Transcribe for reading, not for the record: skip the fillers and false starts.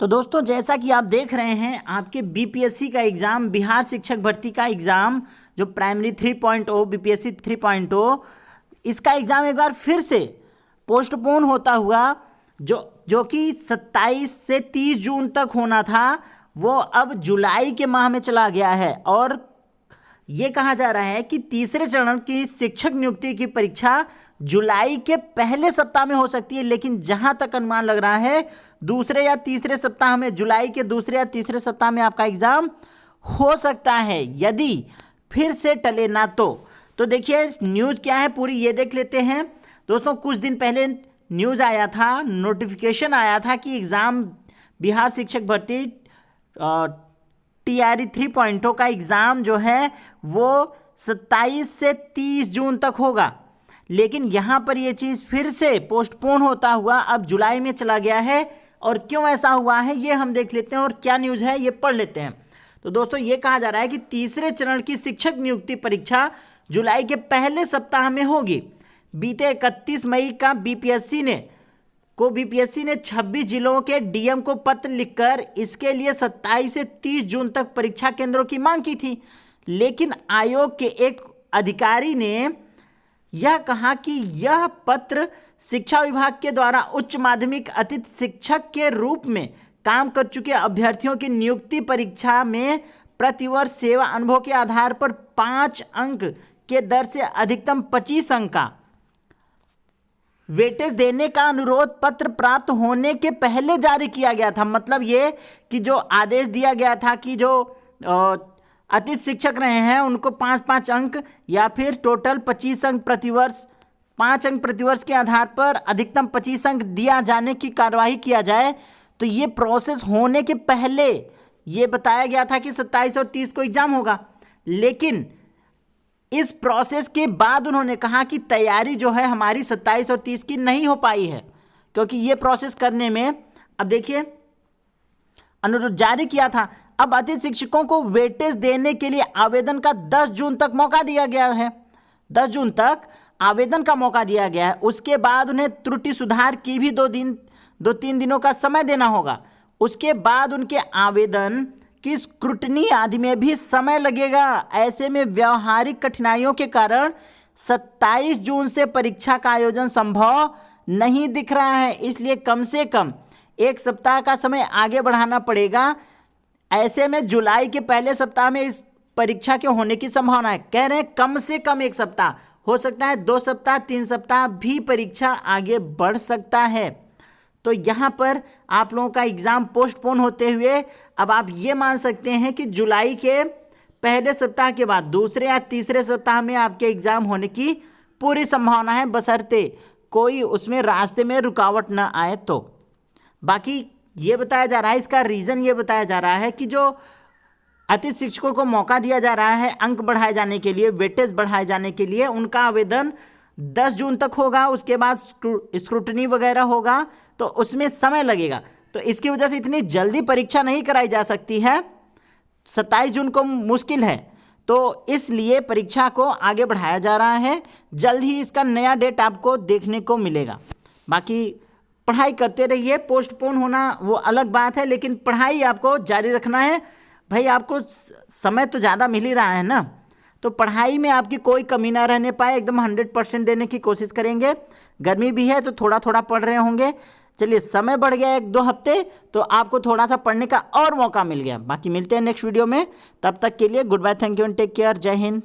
तो दोस्तों जैसा कि आप देख रहे हैं आपके बीपीएससी का एग्ज़ाम, बिहार शिक्षक भर्ती का एग्ज़ाम जो प्राइमरी 3.0 बीपीएससी 3.0, इसका एग्ज़ाम एक बार फिर से पोस्टपोन होता हुआ जो कि 27 से 30 जून तक होना था, वो अब जुलाई के माह में चला गया है। और ये कहा जा रहा है कि तीसरे चरण की शिक्षक नियुक्ति की परीक्षा जुलाई के पहले सप्ताह में हो सकती है, लेकिन जहां तक अनुमान लग रहा है दूसरे या तीसरे सप्ताह में, जुलाई के दूसरे या तीसरे सप्ताह में आपका एग्जाम हो सकता है, यदि फिर से टले ना तो देखिए न्यूज़ क्या है पूरी ये देख लेते हैं। दोस्तों कुछ दिन पहले न्यूज़ आया था, नोटिफिकेशन आया था कि एग्ज़ाम बिहार शिक्षक भर्ती TRE 3.0 का एग्ज़ाम जो है वो 27 से 30 जून तक होगा, लेकिन यहाँ पर ये चीज़ फिर से पोस्टपोन होता हुआ अब जुलाई में चला गया है। और क्यों ऐसा हुआ है ये हम देख लेते हैं और क्या न्यूज़ है ये पढ़ लेते हैं। तो दोस्तों ये कहा जा रहा है कि तीसरे चरण की शिक्षक नियुक्ति परीक्षा जुलाई के पहले सप्ताह में होगी। बीते 31 मई का बीपीएससी ने 26 जिलों के डीएम को पत्र लिखकर इसके लिए 27 से 30 जून तक परीक्षा केंद्रों की मांग की थी, लेकिन आयोग के एक अधिकारी ने यह कहा कि यह पत्र शिक्षा विभाग के द्वारा उच्च माध्यमिक अतिथि शिक्षक के रूप में काम कर चुके अभ्यर्थियों की नियुक्ति परीक्षा में प्रतिवर्ष सेवा अनुभव के आधार पर 5 अंक के दर से अधिकतम 25 अंक का वेटेज देने का अनुरोध पत्र प्राप्त होने के पहले जारी किया गया था। मतलब ये कि जो आदेश दिया गया था कि जो अतिथि शिक्षक रहे हैं उनको 5-5 अंक या फिर टोटल 25 अंक प्रतिवर्ष, 5 अंक प्रतिवर्ष के आधार पर अधिकतम 25 अंक दिया जाने की कार्यवाही किया जाए, तो ये प्रोसेस होने के पहले ये बताया गया था कि 27 और 30 को एग्जाम होगा। लेकिन इस प्रोसेस के बाद उन्होंने कहा कि तैयारी जो है हमारी 27 और 30 की नहीं हो पाई है, क्योंकि ये प्रोसेस करने में, अब देखिए अनुरोध जारी किया था, अब अतिथि शिक्षकों को वेटेज देने के लिए आवेदन का 10 जून तक मौका दिया गया है। 10 जून तक आवेदन का मौका दिया गया है। उसके बाद उन्हें त्रुटि सुधार की भी 2-3 दिनों का समय देना होगा। उसके बाद उनके आवेदन की स्क्रूटनी आदि में भी समय लगेगा। ऐसे में व्यावहारिक कठिनाइयों के कारण 27 जून से परीक्षा का आयोजन संभव नहीं दिख रहा है, इसलिए कम से कम 1 सप्ताह का समय आगे बढ़ाना पड़ेगा। ऐसे में जुलाई के पहले सप्ताह में इस परीक्षा के होने की संभावना है। कह रहे हैं कम से कम 1 सप्ताह, हो सकता है 2 सप्ताह 3 सप्ताह भी परीक्षा आगे बढ़ सकता है। तो यहाँ पर आप लोगों का एग्ज़ाम पोस्टपोन होते हुए अब आप ये मान सकते हैं कि जुलाई के पहले सप्ताह के बाद दूसरे या तीसरे सप्ताह में आपके एग्ज़ाम होने की पूरी संभावना है, बशर्ते कोई उसमें रास्ते में रुकावट ना आए। तो बाकी ये बताया जा रहा है, इसका रीज़न ये बताया जा रहा है कि जो अतिथि शिक्षकों को मौका दिया जा रहा है अंक बढ़ाए जाने के लिए, वेटेज बढ़ाए जाने के लिए, उनका आवेदन 10 जून तक होगा। उसके बाद स्क्रूटनी वगैरह होगा, तो उसमें समय लगेगा। तो इसकी वजह से इतनी जल्दी परीक्षा नहीं कराई जा सकती है, 27 जून को मुश्किल है, तो इसलिए परीक्षा को आगे बढ़ाया जा रहा है। जल्द ही इसका नया डेट आपको देखने को मिलेगा। बाकी पढ़ाई करते रहिए, पोस्टपोन होना वो अलग बात है, लेकिन पढ़ाई आपको जारी रखना है। भाई आपको समय तो ज़्यादा मिल ही रहा है ना, तो पढ़ाई में आपकी कोई कमी ना रहने पाए, एकदम 100% देने की कोशिश करेंगे। गर्मी भी है तो थोड़ा थोड़ा पढ़ रहे होंगे। चलिए समय बढ़ गया 1-2 हफ्ते, तो आपको थोड़ा सा पढ़ने का और मौका मिल गया। बाकी मिलते हैं नेक्स्ट वीडियो में, तब तक के लिए good bye, thank you and take care, जय हिंद।